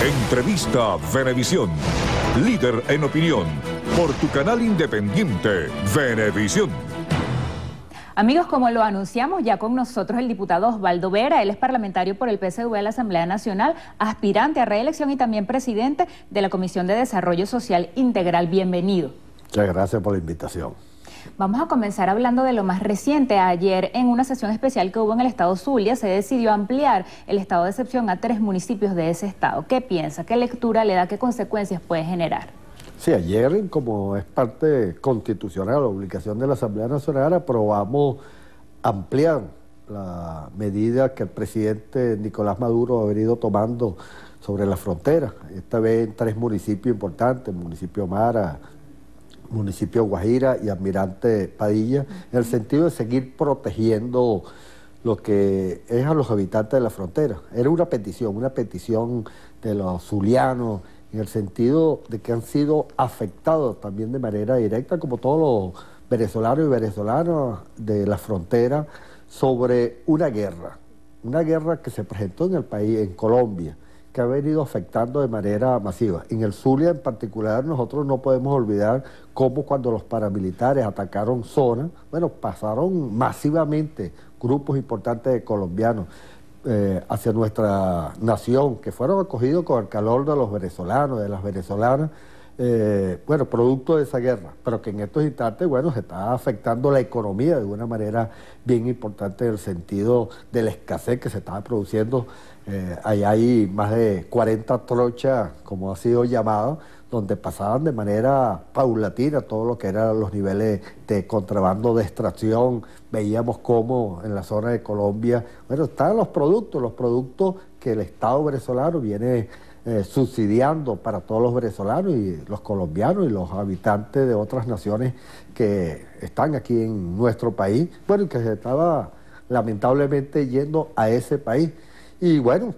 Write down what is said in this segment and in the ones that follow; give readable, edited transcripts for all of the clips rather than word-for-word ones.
Entrevista Venevisión, líder en opinión, por tu canal independiente, Venevisión. Amigos, como lo anunciamos, ya con nosotros el diputado Osvaldo Vera. Él es parlamentario por el PSV de la Asamblea Nacional, aspirante a reelección y también presidente de la Comisión de Desarrollo Social Integral. Bienvenido. Muchas gracias por la invitación. Vamos a comenzar hablando de lo más reciente. Ayer, en una sesión especial que hubo en el estado Zulia, se decidió ampliar el estado de excepción a 3 municipios de ese estado. ¿Qué piensa? ¿Qué lectura le da? ¿Qué consecuencias puede generar? Sí, ayer, como es parte constitucional, la obligación de la Asamblea Nacional, aprobamos ampliar la medida que el presidente Nicolás Maduro ha venido tomando sobre la frontera. Esta vez en 3 municipios importantes, municipio Mara, municipio Guajira y Almirante Padilla, en el sentido de seguir protegiendo lo que es a los habitantes de la frontera. Era una petición de los zulianos, en el sentido de que han sido afectados también de manera directa, como todos los venezolanos y venezolanas de la frontera, sobre una guerra que se presentó en el país, en Colombia, que ha venido afectando de manera masiva. En el Zulia en particular, nosotros no podemos olvidar cómo cuando los paramilitares atacaron zonas, bueno, pasaron masivamente grupos importantes de colombianos hacia nuestra nación, que fueron acogidos con el calor de los venezolanos, de las venezolanas, bueno, producto de esa guerra, pero que en estos instantes, bueno, se está afectando la economía de una manera bien importante en el sentido de la escasez que se estaba produciendo. Allá hay más de 40 trochas, como ha sido llamado, donde pasaban de manera paulatina todo lo que eran los niveles de contrabando de extracción. Veíamos cómo en la zona de Colombia, bueno, estaban los productos que el Estado venezolano viene subsidiando para todos los venezolanos y los colombianos y los habitantes de otras naciones que están aquí en nuestro país, bueno, y que se estaba lamentablemente yendo a ese país. Y bueno,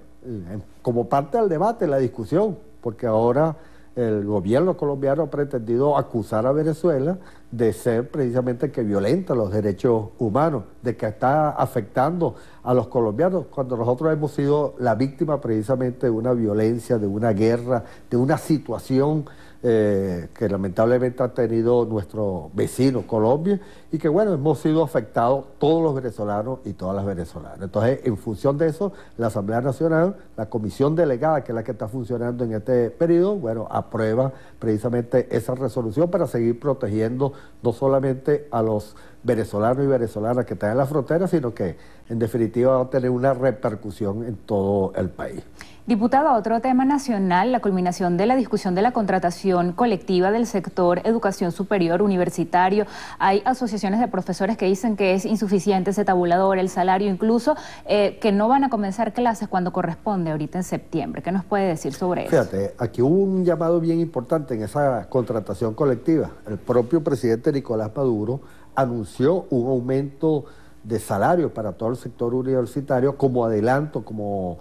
como parte del debate, la discusión, porque ahora el gobierno colombiano ha pretendido acusar a Venezuela de ser precisamente que violenta los derechos humanos, de que está afectando a los colombianos, cuando nosotros hemos sido la víctima precisamente de una violencia, de una guerra, de una situación que lamentablemente ha tenido nuestro vecino Colombia y que bueno, hemos sido afectados todos los venezolanos y todas las venezolanas. Entonces, en función de eso, la Asamblea Nacional, la comisión delegada, que es la que está funcionando en este periodo, bueno, aprueba precisamente esa resolución para seguir protegiendo no solamente a los venezolanos y venezolanas que están en la frontera, sino que en definitiva va a tener una repercusión en todo el país. Diputado, otro tema nacional, la culminación de la discusión de la contratación colectiva del sector educación superior universitario. Hay asociaciones de profesores que dicen que es insuficiente ese tabulador, el salario, incluso que no van a comenzar clases cuando corresponde ahorita en septiembre. ¿Qué nos puede decir sobre eso? Fíjate, aquí hubo un llamado bien importante en esa contratación colectiva. El propio presidente Nicolás Maduro anunció un aumento de salario para todo el sector universitario como adelanto, como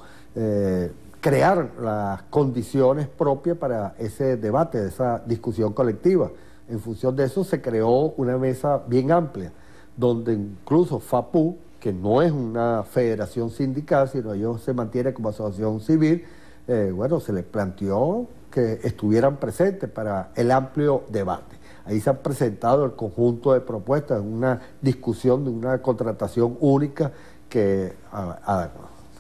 crear las condiciones propias para ese debate, esa discusión colectiva. En función de eso se creó una mesa bien amplia, donde incluso FAPU, que no es una federación sindical, sino ellos se mantienen como asociación civil, bueno, se les planteó que estuvieran presentes para el amplio debate. Ahí se han presentado el conjunto de propuestas, una discusión de una contratación única que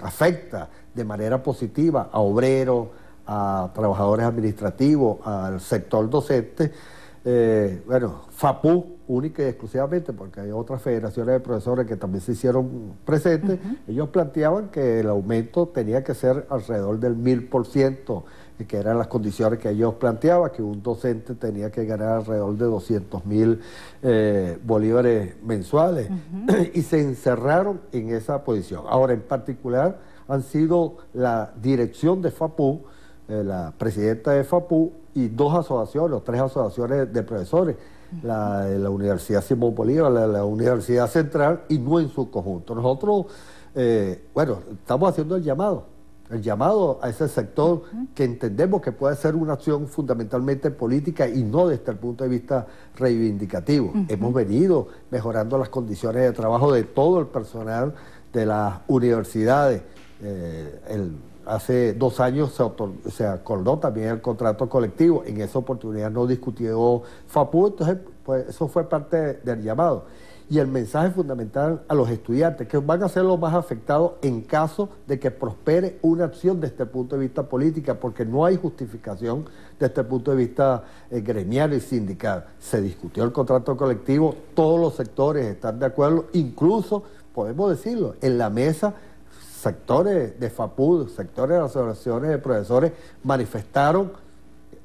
afecta de manera positiva a obreros, a trabajadores administrativos, al sector docente. Bueno, FAPU única y exclusivamente, porque hay otras federaciones de profesores que también se hicieron presentes. Ellos planteaban que el aumento tenía que ser alrededor del 1000%, que eran las condiciones que ellos planteaban, que un docente tenía que ganar alrededor de 200.000 bolívares mensuales, y se encerraron en esa posición. Ahora, en particular, han sido la dirección de FAPU, la presidenta de FAPU y 2 asociaciones, o 3 asociaciones de profesores, la de la Universidad Simón Bolívar, la de la Universidad Central, y no en su conjunto. Nosotros, bueno, estamos haciendo el llamado a ese sector que entendemos que puede ser una acción fundamentalmente política y no desde el punto de vista reivindicativo. Hemos venido mejorando las condiciones de trabajo de todo el personal de las universidades. hace 2 años se acordó también el contrato colectivo. En esa oportunidad no discutió FAPU, entonces pues, eso fue parte del llamado. Y el mensaje fundamental a los estudiantes, que van a ser los más afectados en caso de que prospere una acción desde el punto de vista política, porque no hay justificación desde el punto de vista gremial y sindical. Se discutió el contrato colectivo, todos los sectores están de acuerdo, incluso, podemos decirlo, en la mesa, sectores de FAPUD, sectores de las asociaciones de profesores manifestaron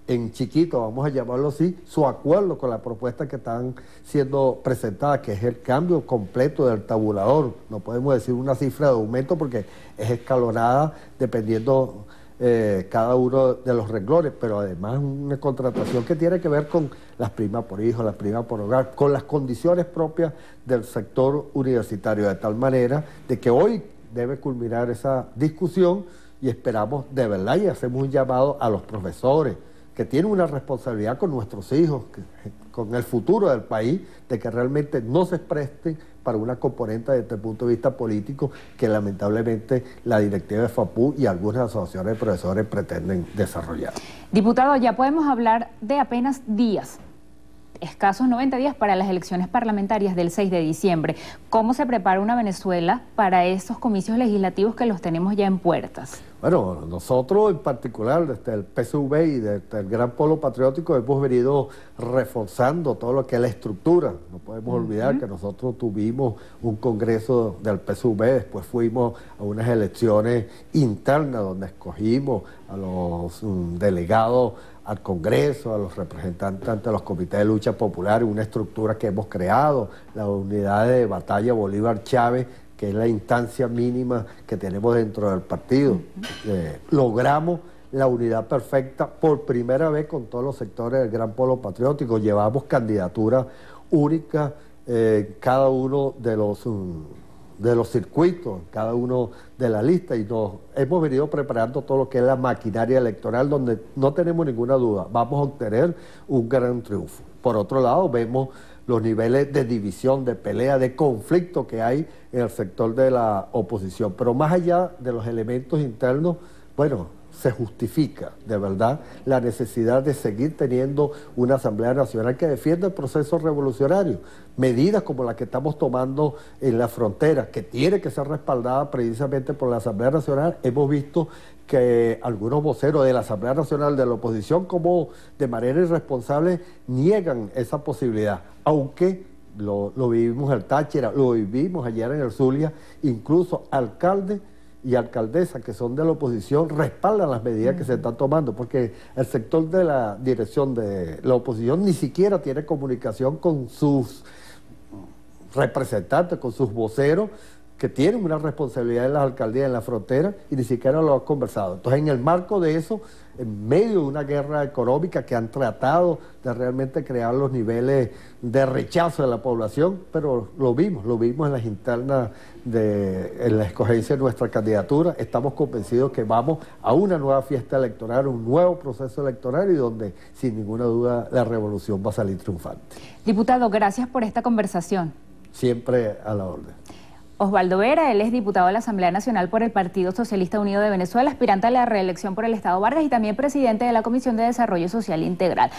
en chiquito, vamos a llamarlo así, su acuerdo con la propuesta que están siendo presentadas, que es el cambio completo del tabulador. No podemos decir una cifra de aumento porque es escalonada dependiendo cada uno de los renglones, pero además una contratación que tiene que ver con las primas por hijo, las primas por hogar, con las condiciones propias del sector universitario, de tal manera de que hoy debe culminar esa discusión y esperamos de verdad y hacemos un llamado a los profesores que tienen una responsabilidad con nuestros hijos, con el futuro del país, de que realmente no se presten para una componente desde el punto de vista político que lamentablemente la directiva de FAPU y algunas asociaciones de profesores pretenden desarrollar. Diputado, ya podemos hablar de apenas días, escasos 90 días para las elecciones parlamentarias del 6 de diciembre. ¿Cómo se prepara una Venezuela para estos comicios legislativos que los tenemos ya en puertas? Bueno, nosotros en particular, desde el PSUV y desde el Gran Polo Patriótico, hemos venido reforzando todo lo que es la estructura. No podemos olvidar que nosotros tuvimos un congreso del PSUV, después fuimos a unas elecciones internas donde escogimos a los delegados al Congreso, a los representantes ante los comités de lucha popular, una estructura que hemos creado, la unidad de batalla Bolívar-Chávez, que es la instancia mínima que tenemos dentro del partido. Logramos la unidad perfecta por primera vez con todos los sectores del Gran Polo Patriótico. Llevamos candidaturas únicas cada uno de los circuitos, cada uno de la lista, y nos hemos venido preparando todo lo que es la maquinaria electoral, donde no tenemos ninguna duda, vamos a obtener un gran triunfo. Por otro lado, vemos los niveles de división, de pelea, de conflicto que hay en el sector de la oposición. Pero más allá de los elementos internos, bueno, se justifica de verdad la necesidad de seguir teniendo una Asamblea Nacional que defienda el proceso revolucionario. Medidas como las que estamos tomando en la frontera, que tiene que ser respaldada precisamente por la Asamblea Nacional. Hemos visto que algunos voceros de la Asamblea Nacional de la oposición, como de manera irresponsable, niegan esa posibilidad, aunque lo vivimos en el Táchira, lo vivimos ayer en el Zulia, incluso alcaldes y alcaldesas que son de la oposición respaldan las medidas que se están tomando, porque el sector de la dirección de la oposición ni siquiera tiene comunicación con sus representantes, con sus voceros, que tienen una responsabilidad en las alcaldías en la frontera y ni siquiera lo han conversado. Entonces, en el marco de eso, en medio de una guerra económica que han tratado de realmente crear los niveles de rechazo de la población, pero lo vimos en las internas en la escogencia de nuestra candidatura. Estamos convencidos que vamos a una nueva fiesta electoral, un nuevo proceso electoral y donde, sin ninguna duda, la revolución va a salir triunfante. Diputado, gracias por esta conversación. Siempre a la orden. Osvaldo Vera, él es diputado de la Asamblea Nacional por el Partido Socialista Unido de Venezuela, aspirante a la reelección por el Estado Vargas y también presidente de la Comisión de Desarrollo Social Integral.